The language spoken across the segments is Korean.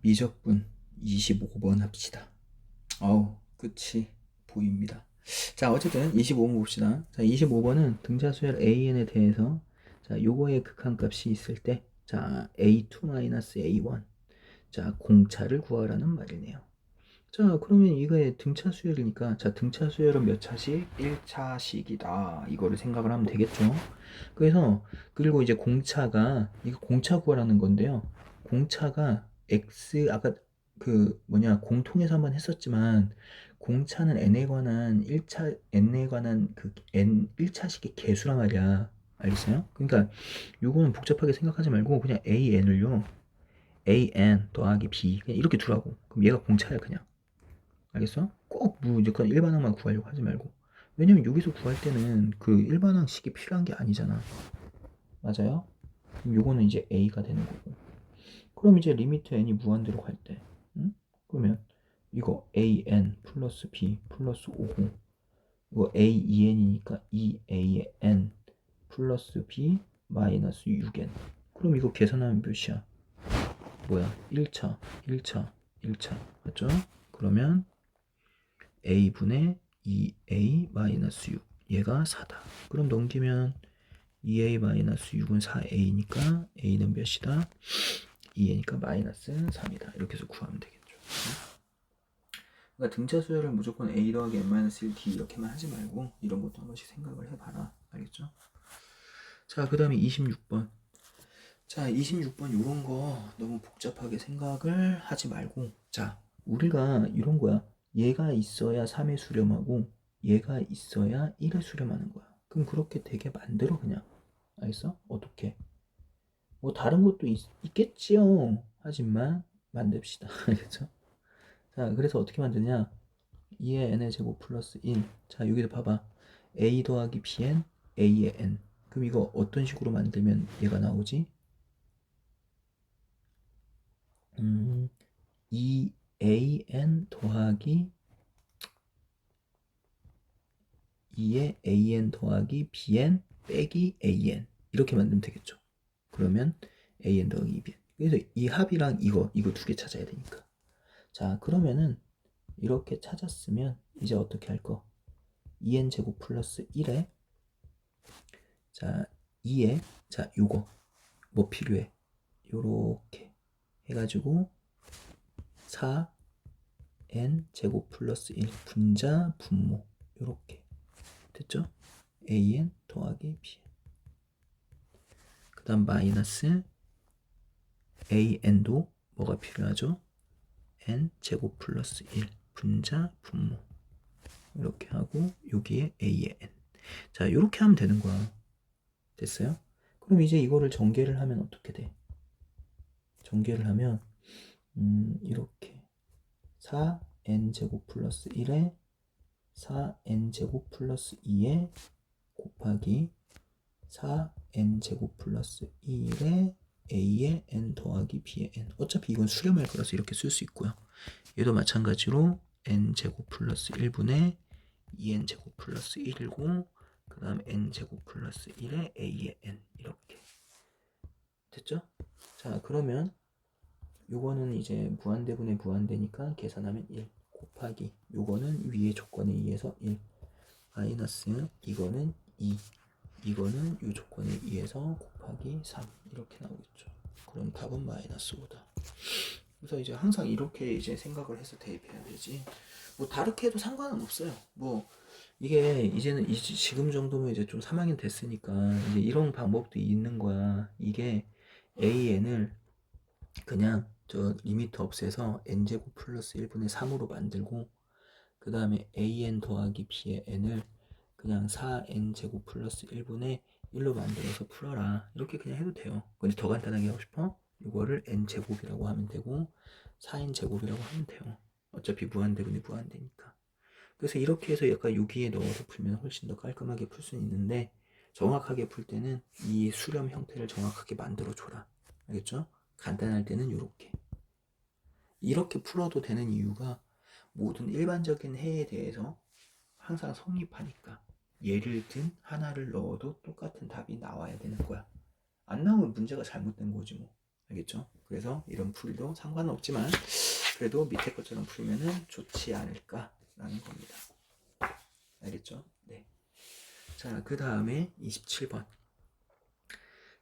미적분 25번 합시다. 끝이 보입니다. 자, 어쨌든 25번 봅시다. 자, 25번은 등차수열 an에 대해서 자, 요거의 극한값이 있을 때 자, a2-a1 자, 공차를 구하라는 말이네요. 자, 그러면 이거의 등차수열이니까 자, 등차수열은 몇 차씩? 1차씩이다. 이거를 생각을 하면 되겠죠. 그래서 그리고 이제 공차가 이거 공차 구하라는 건데요. 공차가 x 아까 그 뭐냐 공통에서 한번 했었지만 공차는 n에 관한 1차 n에 관한 그 n 1차식의 개수란 말이야. 알겠어요? 그러니까 요거는 복잡하게 생각하지 말고 그냥 an을요. an 더하기 b 그냥 이렇게 두라고. 그럼 얘가 공차야 그냥. 알겠어? 꼭 무조건 일반항만 구하려고 하지 말고. 왜냐면 여기서 구할 때는 그 일반항식이 필요한 게 아니잖아. 맞아요? 그럼 요거는 이제 a가 되는 거고. 그럼 이제 리미트 n이 무한대로 갈 때, 응? 그러면 이거 an 플러스 b 플러스 5고 이거 a2n이니까 2a의 n 플러스 b 마이너스 6n. 그럼 이거 계산하면 몇이야? 뭐야? 1차, 1차, 1차. 맞죠? 그러면 a분의 2a 마이너스 6 얘가 4다. 그럼 넘기면 2a-6은 4a니까 a는 몇이다? 2a니까 마이너스 3이다. 이렇게 해서 구하면 되겠죠. 그러니까 등차 수열을 무조건 a 더하기 n-1d 이렇게만 하지 말고 이런 것도 한 번씩 생각을 해봐라. 알겠죠? 자, 그 다음에 26번. 자, 26번 이런 거 너무 복잡하게 생각을 하지 말고 자, 우리가 이런 거야. 얘가 있어야 3의 수렴하고 얘가 있어야 1의 수렴하는 거야. 그럼 그렇게 되게 만들어 그냥. 알겠어? 어떻게? 뭐 다른 것도 있겠지요. 하지만 만듭시다. 알겠죠? 자, 그래서 어떻게 만드냐? 2의 n의 제곱 플러스 1. 자, 여기도 봐봐. a 더하기 bn, a의 n. 그럼 이거 어떤 식으로 만들면 얘가 나오지? 2an 더하기 2의 an 더하기 bn 빼기 an. 이렇게 만들면 되겠죠. 그러면 an 더하기 bn. 그래서 이 합이랑 이거 두 개 찾아야 되니까. 자, 그러면은 이렇게 찾았으면 이제 어떻게 할 거? 2n 제곱 플러스 1에 자 2에 자 요거 뭐 필요해? 요렇게 해가지고 4n 제곱 플러스 1 분자 분모 요렇게 됐죠? an 더하기 bn 그 다음 마이너스 an도 뭐가 필요하죠? n 제곱 플러스 1 분자 분모 이렇게 하고 여기에 a의 n 자 요렇게 하면 되는 거야. 됐어요? 그럼 이제 이거를 전개를 하면 어떻게 돼? 전개를 하면 이렇게 4n제곱 플러스 1에 4n제곱 플러스 2에 곱하기 4n제곱 플러스 1에 a의 n 더하기 b의 n 어차피 이건 수렴할 거라서 이렇게 쓸 수 있고요. 얘도 마찬가지로 n제곱 플러스 1분의 2n제곱 플러스 1이고 그 다음 n제곱 플러스 1에 a의 n 이렇게 됐죠? 자, 그러면 요거는 이제 무한대분의 무한대니까 계산하면 1 곱하기 요거는 위의 조건에 의해서 1 마이너스 이거는 2 이거는 요 조건에 의해서 곱하기 3 이렇게 나오겠죠. 그럼 답은 마이너스 5다. 그래서 이제 항상 이렇게 이제 생각을 해서 대입해야 되지. 뭐 다르게 해도 상관은 없어요. 뭐 이게 이제는 지금 정도면 이제 좀 3학년 됐으니까 이제 이런 방법도 있는 거야. 이게 AN을 그냥 저 리미트 없애서 n제곱 플러스 1분의 3으로 만들고 그 다음에 an 더하기 b의 n을 그냥 4n제곱 플러스 1분의 1로 만들어서 풀어라. 이렇게 그냥 해도 돼요. 근데 더 간단하게 하고 싶어? 이거를 n제곱이라고 하면 되고 4n제곱이라고 하면 돼요. 어차피 무한대분이 무한대니까. 그래서 이렇게 해서 약간 여기에 넣어서 풀면 훨씬 더 깔끔하게 풀 수 있는데 정확하게 풀 때는 이 수렴 형태를 정확하게 만들어 줘라. 알겠죠? 간단할 때는 이렇게 풀어도 되는 이유가 모든 일반적인 해에 대해서 항상 성립하니까 예를 든 하나를 넣어도 똑같은 답이 나와야 되는 거야. 안 나오면 문제가 잘못된 거지 뭐. 알겠죠? 그래서 이런 풀도 상관은 없지만 그래도 밑에 것처럼 풀면은 좋지 않을까라는 겁니다. 알겠죠? 네. 자, 그 다음에 27번.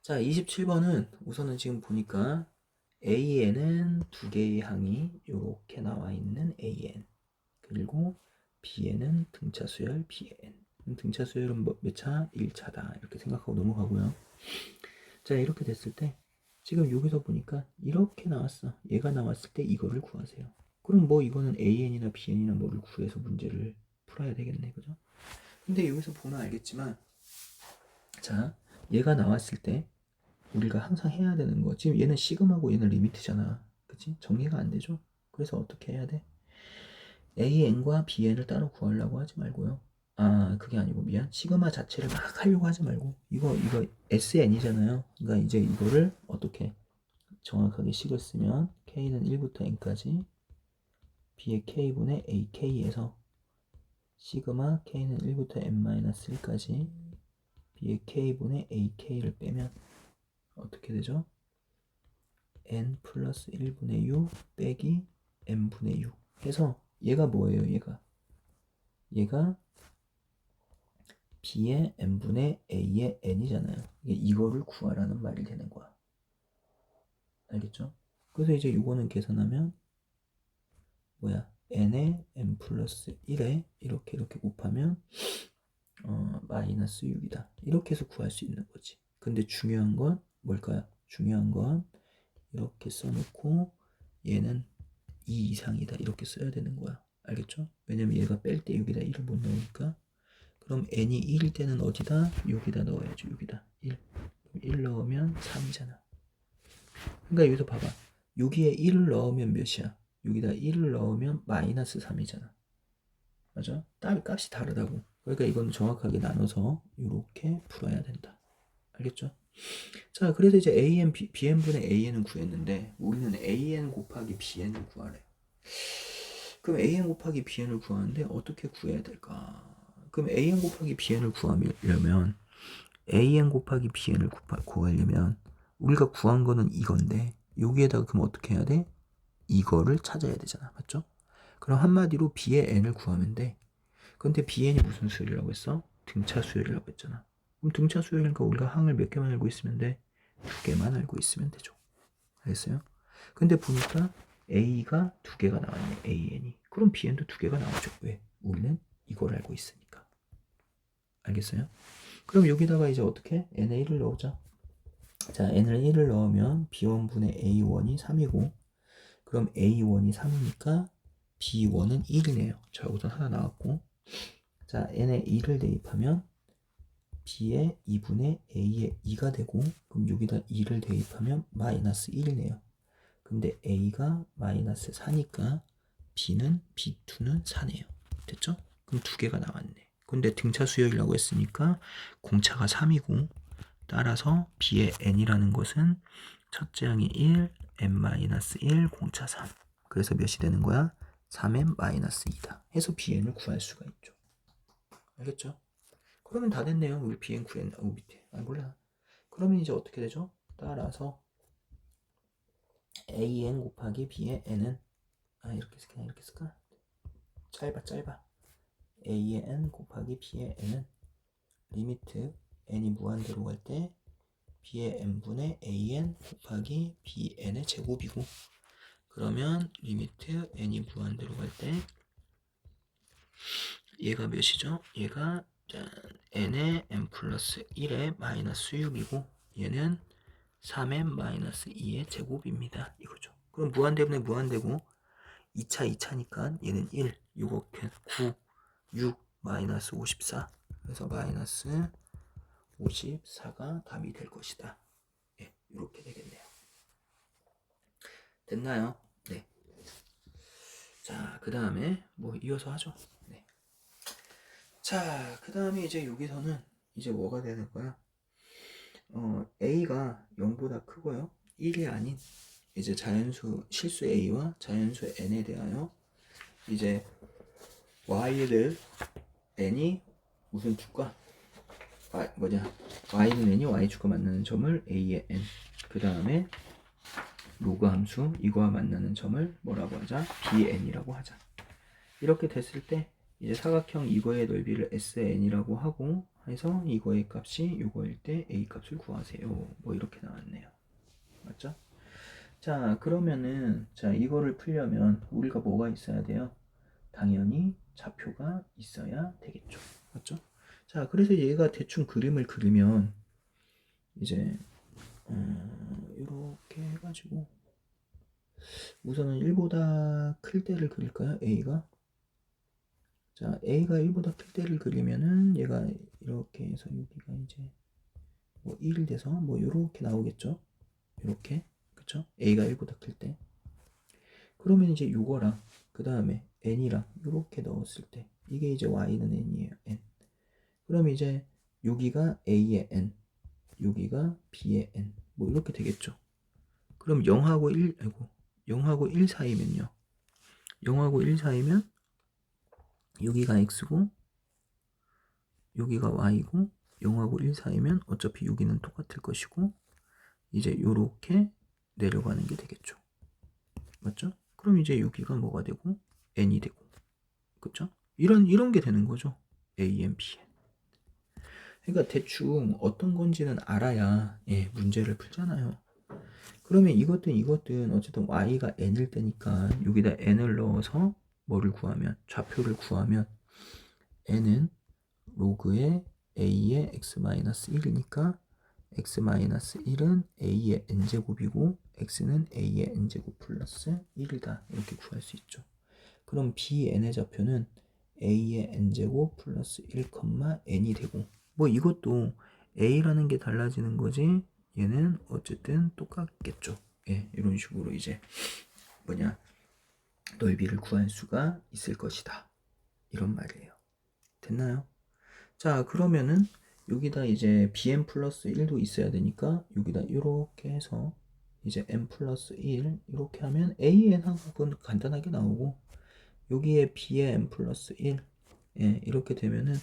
자, 27번은 우선은 지금 보니까 A에는 두 개의 항이 이렇게 나와 있는 AN, 그리고 B에는 등차 수열 BN. 등차 수열은 몇 차? 1차다 이렇게 생각하고 넘어가고요. 자, 이렇게 됐을 때 지금 여기서 보니까 이렇게 나왔어. 얘가 나왔을 때 이거를 구하세요. 그럼 뭐 이거는 AN이나 BN이나 뭐를 구해서 문제를 풀어야 되겠네, 그죠? 근데 여기서 보면 알겠지만, 자, 얘가 나왔을 때 우리가 항상 해야 되는 거, 지금 얘는 시그마고 얘는 리미트잖아, 그치? 정리가 안 되죠? 그래서 어떻게 해야 돼? AN과 BN을 따로 구하려고 하지 말고요. 아, 그게 아니고 미안. 시그마 자체를 막 하려고 하지 말고 이거 SN이잖아요. 그러니까 이제 이거를 어떻게 정확하게 식을 쓰면 K는 1부터 N까지 B의 K분의 AK에서 시그마 K는 1부터 N-1까지 B의 K분의 AK를 빼면 어떻게 되죠? N 플러스 1분의 U 빼기 N분의 U 해서 얘가 뭐예요? 얘가 B의 N분의 A의 N이잖아요. 이거를 구하라는 말이 되는 거야. 알겠죠? 그래서 이제 이거는 계산하면 뭐야? N에 N 플러스 1에 이렇게 곱하면 마이너스 6이다. 이렇게 해서 구할 수 있는 거지. 근데 중요한 건 뭘까요? 중요한 건 이렇게 써놓고 얘는 2 이상이다. 이렇게 써야 되는 거야. 알겠죠? 왜냐면 얘가 뺄 때 여기다 1을 못 넣으니까. 그럼 n이 1일 때는 어디다? 여기다 넣어야죠. 여기다 1 넣으면 3이잖아. 그러니까 여기서 봐봐. 여기에 1을 넣으면 몇이야? 여기다 1을 넣으면 마이너스 3이잖아. 맞아? 값이 다르다고. 그러니까 이건 정확하게 나눠서 이렇게 풀어야 된다. 알겠죠? 자, 그래서 이제 BN분의 AN은 구했는데 우리는 AN 곱하기 BN을 구하래요. 그럼 AN 곱하기 BN을 구하는데 어떻게 구해야 될까? 그럼 AN 곱하기 BN을 구하려면 AN 곱하기 BN을 구하려면 우리가 구한 거는 이건데 여기에다가 그럼 어떻게 해야 돼? 이거를 찾아야 되잖아. 맞죠? 그럼 한마디로 B의 N을 구하면 돼. 근데 BN이 무슨 수열이라고 했어? 등차 수열이라고 했잖아. 그럼 등차 수열이니까 우리가 항을 몇 개만 알고 있으면 돼? 2개만 알고 있으면 되죠. 알겠어요? 근데 보니까 A가 2개가 나왔네. AN이. 그럼 BN도 2개가 나오죠. 왜? 우리는 이걸 알고 있으니까. 알겠어요? 그럼 여기다가 이제 어떻게? N에 1을 넣자. 자, N을 1을 넣으면 B1분의 A1이 3이고 그럼 A1이 3이니까 B1은 1이네요. 자, 우선 하나 나왔고 자, N에 2를 대입하면 B의 2분의 A의 2가 되고 그럼 여기다 2를 대입하면 마이너스 1이네요. 근데 A가 마이너스 4니까 B2는 4네요. 됐죠? 그럼 2개가 나왔네. 근데 등차 수열이라고 했으니까 공차가 3이고 따라서 B의 N이라는 것은 첫째 항이 1, N-1, 공차 3. 그래서 몇이 되는 거야? 3N-2다. 해서 BN을 구할 수가 있죠. 알겠죠? 그러면 다 됐네요. 우리 BN 구했나? 밑에. 몰라. 그러면 이제 어떻게 되죠? 따라서 AN 곱하기 B의 N은 이렇게 그냥 이렇게 쓸까? 짧아. A의 N 곱하기 B의 N은 리미트 N이 무한대로 갈 때 B의 N분의 AN 곱하기 BN의 제곱이고 그러면 리미트 N이 무한대로 갈 때 얘가 몇이죠? 얘가 N의 N 플러스 1의 마이너스 6이고 얘는 3N-2의 제곱입니다. 이거죠. 그럼 무한대분의 무한대고 2차니까 얘는 1, 6, 9, 6, 마이너스 54. 그래서 마이너스 54가 답이 될 것이다. 네, 이렇게 되겠네요. 됐나요? 네. 자, 그 다음에 뭐 이어서 하죠. 네. 자, 그 다음에 이제 여기서는 이제 뭐가 되는 거야? A가 0보다 크고요. 1이 아닌 이제 자연수 실수 A와 자연수 N에 대하여 이제 Y를 N이 무슨 주가? Y는 N이 Y축과 만나는 점을 A의 N 그 다음에 로그 함수 이거와 만나는 점을 뭐라고 하자? BN이라고 하자. 이렇게 됐을 때 이제 사각형 이거의 넓이를 SN이라고 하고 해서 이거의 값이 이거일 때 A 값을 구하세요. 뭐 이렇게 나왔네요. 맞죠? 자, 그러면은 자, 이거를 풀려면 우리가 뭐가 있어야 돼요? 당연히 좌표가 있어야 되겠죠. 맞죠? 자, 그래서 얘가 대충 그림을 그리면 이제 이렇게 해가지고 우선은 1보다 클 때를 그릴까요? A가? 자, A가 1보다 클 때를 그리면은 얘가 이렇게 해서 여기가 이제 뭐 1 돼서 뭐 이렇게 나오겠죠? 이렇게. 그쵸? A가 1보다 클 때. 그러면 이제 요거랑 그 다음에 n이랑 이렇게 넣었을 때 이게 이제 y는 n이에요. n. 그럼 이제 여기가 a의 n, 여기가 b의 n. 뭐 이렇게 되겠죠. 그럼 0하고 1, 아이고, 0하고 1 사이면요. 0하고 1 사이면 여기가 x고 여기가 y고 0하고 1 사이면 어차피 여기는 똑같을 것이고 이제 요렇게 내려가는 게 되겠죠. 맞죠? 그럼 이제 여기가 뭐가 되고 n이 되고 그쵸? 이런 게 되는 거죠. A, N, B. 그러니까 대충 어떤 건지는 알아야 문제를 풀잖아요. 그러면 이것든 어쨌든 y가 n일 때니까 여기다 n을 넣어서 뭐를 구하면 좌표를 구하면 n은 로그의 a의 x-1이니까 x-1은 a의 n제곱이고 x는 a의 n제곱 플러스 1이다. 이렇게 구할 수 있죠. 그럼 bn의 좌표는 a의 n제곱 플러스 1, n이 되고 뭐 이것도 a라는 게 달라지는 거지 얘는 어쨌든 똑같겠죠. 예, 이런 식으로 이제 넓이를 구할 수가 있을 것이다. 이런 말이에요. 됐나요? 자, 그러면은 여기다 이제 bn 플러스 1도 있어야 되니까 여기다 이렇게 해서 이제 n 플러스 1 이렇게 하면 an하고 간단하게 나오고 여기에 b에 n 플러스 1 이렇게 되면은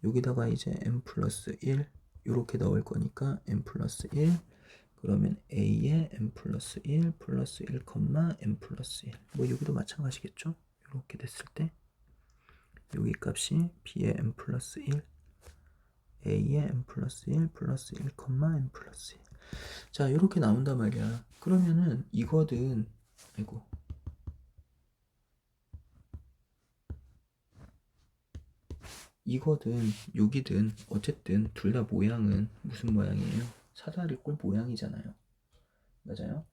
여기다가 이제 n 플러스 1 이렇게 넣을 거니까 n 플러스 1 그러면 a에 n 플러스 1 플러스 1, n 플러스 1 뭐 여기도 마찬가지겠죠. 이렇게 됐을 때 여기 값이 b에 n 플러스 1 a에 n 플러스 1 플러스 1, n 플러스 1 자 이렇게 나온단 말이야. 그러면은 이거든 아이고 이거든 여기든 어쨌든 둘 다 모양은 무슨 모양이에요? 사다리꼴 모양이잖아요. 맞아요?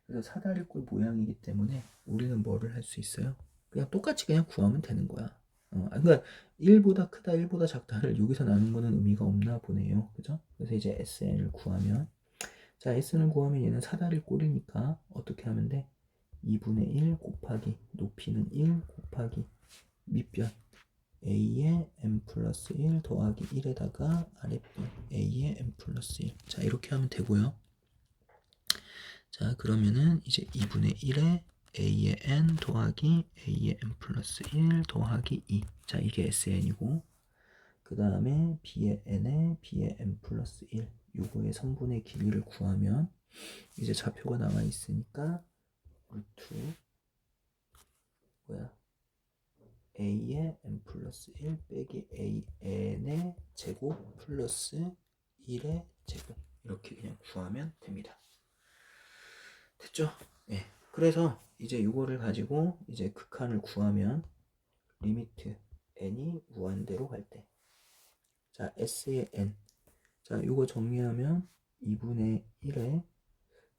그래서 사다리꼴 모양이기 때문에 우리는 뭐를 할 수 있어요? 그냥 똑같이 그냥 구하면 되는 거야. 그러니까 1보다 크다 1보다 작다를 여기서 나눈 거는 의미가 없나 보네요. 그죠? 그래서 이제 SN을 구하면 자 SN을 구하면 얘는 사다리꼴이니까 어떻게 하면 돼? 2분의 1 곱하기 높이는 1 곱하기 밑변 a의 n 플러스 1 더하기 1에다가 아랫변 a의 n 플러스 1 자 이렇게 하면 되고요. 자 그러면은 이제 2분의 1에 a의 n 더하기 a의 n 플러스 1 더하기 2 자 이게 SN이고 그 다음에 b의 n에 b의 n 플러스 1 요거의 선분의 길이를 구하면 이제 좌표가 나와 있으니까 루트 a의 n 플러스 1 빼기 an의 제곱 플러스 1의 제곱 이렇게 그냥 구하면 됩니다. 됐죠? 예. 그래서 이제 이거를 가지고 이제 극한을 구하면 리미트 n이 무한대로 갈 때 자 s의 n 자 이거 정리하면 2분의 1에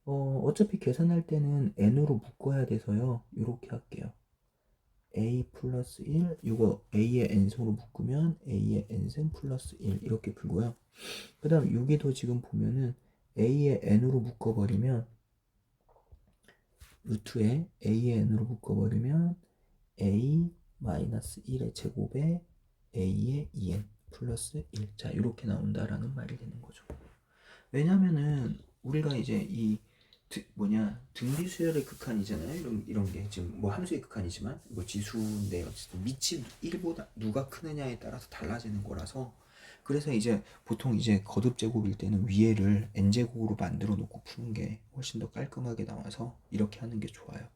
어차피 계산할 때는 n으로 묶어야 돼서요 이렇게 할게요. a 플러스 1 이거 a의 n승으로 묶으면 a의 n승 플러스 1 이렇게 풀고요. 그 다음 여기도 지금 보면은 a의 n으로 묶어버리면 루트에 a의 n으로 묶어버리면 a 마이너스 1의 제곱에 a의 2n 플러스 1 자 이렇게 나온다라는 말이 되는 거죠. 왜냐면은 우리가 이제 이 등비수열의 극한이잖아요. 이런 게 지금 뭐 함수의 극한이지만 뭐 지수인데 어쨌든 밑이 1보다 누가 크느냐에 따라서 달라지는 거라서 그래서 이제 보통 이제 거듭 제곱일 때는 위에를 n제곱으로 만들어 놓고 푸는 게 훨씬 더 깔끔하게 나와서 이렇게 하는 게 좋아요.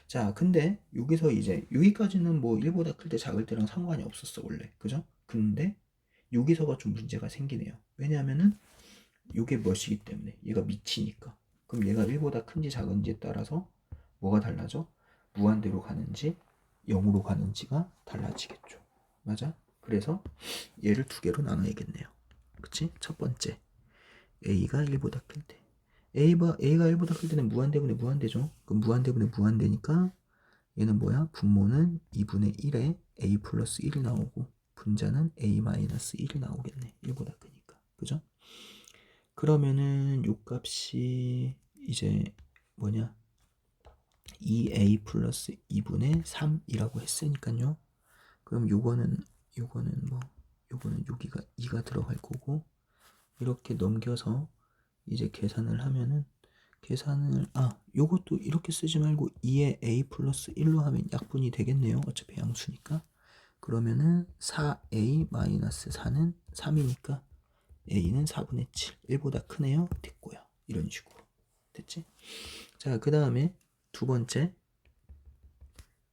자, 근데 여기서 이제 여기까지는 뭐 1보다 클 때 작을 때랑 상관이 없었어 원래, 그죠? 근데 여기서가 좀 문제가 생기네요. 왜냐하면은 이게 몇이기 때문에 얘가 미치니까. 그럼 얘가 1보다 큰지 작은지에 따라서 뭐가 달라져? 무한대로 가는지 0으로 가는지가 달라지겠죠. 맞아? 그래서 얘를 두 개로 나눠야겠네요. 그치? 첫 번째 a가 1보다 클 때, a가 1보다 클 때는 무한대분의 무한대죠. 그럼 무한대분의 무한대니까 얘는 뭐야? 분모는 2분의 1에 a 플러스 1이 나오고 분자는 a 마이너스 1이 나오겠네. 1보다 크니까. 그죠? 그러면은 요 값이 이제 뭐냐? 2a 플러스 2분의 3이라고 했으니까요. 그럼 요거는 뭐 요거는 여기가 2가 들어갈 거고, 이렇게 넘겨서 이제 계산을 하면은 요것도 이렇게 쓰지 말고 2에 a 플러스 1로 하면 약분이 되겠네요. 어차피 양수니까. 그러면은 4a 마이너스 4는 3이니까 a는 4분의 7, 1보다 크네요. 됐고요. 이런 식으로 됐지? 자, 그 다음에 두 번째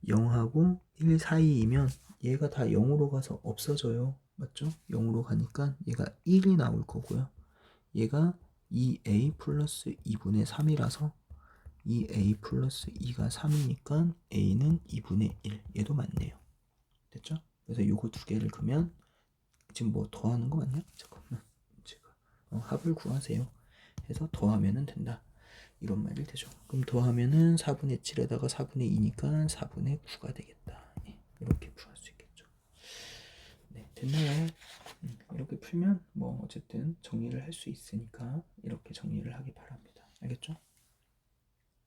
0하고 1 사이이면 얘가 다 0으로 가서 없어져요. 맞죠? 0으로 가니까 얘가 1이 나올 거고요. 얘가 2a 플러스 2분의 3이라서 2a 플러스 2가 3이니까 a는 2분의 1. 얘도 맞네요. 됐죠? 그래서 요거 두 개를 그으면 지금 뭐 더하는 거 맞냐? 잠깐만, 제가 합을 구하세요 해서 더하면은 된다, 이런 말이 되죠. 그럼 더하면은 4분의 7에다가 4분의 2니까 4분의 9가 되겠다. 이렇게 구할 수 있겠죠. 네, 됐나요? 이렇게 풀면 뭐 어쨌든 정리를 할 수 있으니까 이렇게 정리를 하기 바랍니다. 알겠죠?